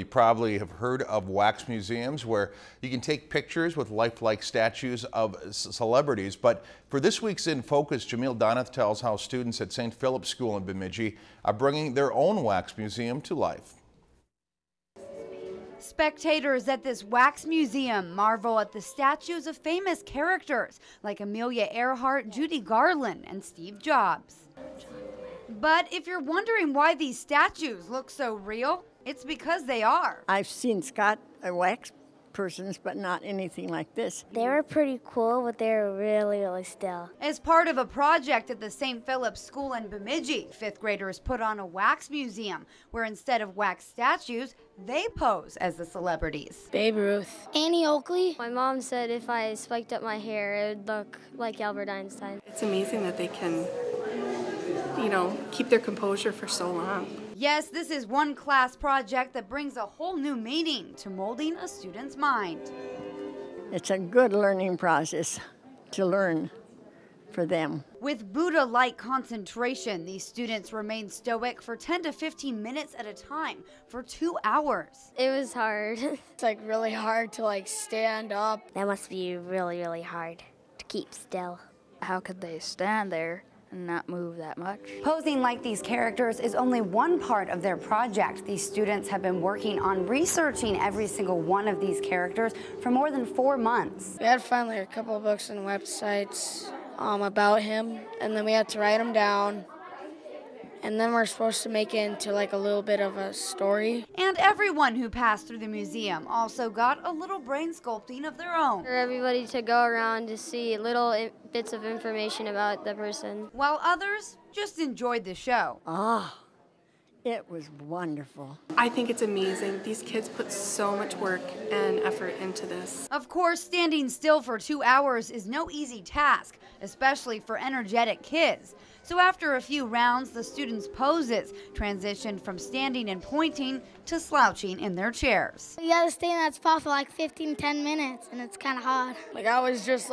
probably have heard of wax museums where you can take pictures with lifelike statues of celebrities. But for this week's In Focus, Jamil Donath tells how students at St. Philip's School in Bemidji are bringing their own wax museum to life. Spectators at this wax museum marvel at the statues of famous characters like Amelia Earhart, Judy Garland, and Steve Jobs. But if you're wondering why these statues look so real, it's because they are. I've seen Scott wax persons, but not anything like this. They were pretty cool, but they were really still. As part of a project at the St. Philip's School in Bemidji, fifth graders put on a wax museum where instead of wax statues, they pose as the celebrities. Babe Ruth. Annie Oakley. My mom said if I spiked up my hair, it would look like Albert Einstein. It's amazing that they can, keep their composure for so long. Yes, this is one class project that brings a whole new meaning to molding a student's mind. It's a good learning process to learn for them. With Buddha-like concentration, these students remain stoic for 10 to 15 minutes at a time for 2 hours. It was hard. It's really hard to stand up. That must be really hard to keep still. How could they stand there and not move that much? Posing like these characters is only one part of their project. These students have been working on researching every single one of these characters for more than 4 months. We had to find a couple of books and websites about him, and then we had to write them down. And then we're supposed to make it into a little bit of a story. And everyone who passed through the museum also got a little brain sculpting of their own. For everybody to go around to see little bits of information about the person. While others just enjoyed the show. It was wonderful. I think it's amazing. These kids put so much work and effort into this. Of course, standing still for 2 hours is no easy task, especially for energetic kids. So after a few rounds, the students' poses transitioned from standing and pointing to slouching in their chairs. You gotta stay in that spot for 10 minutes, and it's kind of hard. I was just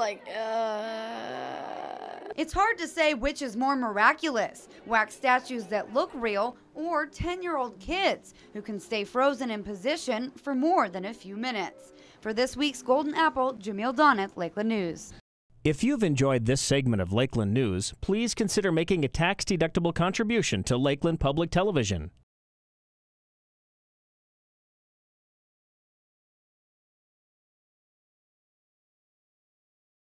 It's hard to say which is more miraculous, wax statues that look real or 10-year-old kids who can stay frozen in position for more than a few minutes. For this week's Golden Apple, Jamil Donath, Lakeland News. If you've enjoyed this segment of Lakeland News, please consider making a tax-deductible contribution to Lakeland Public Television.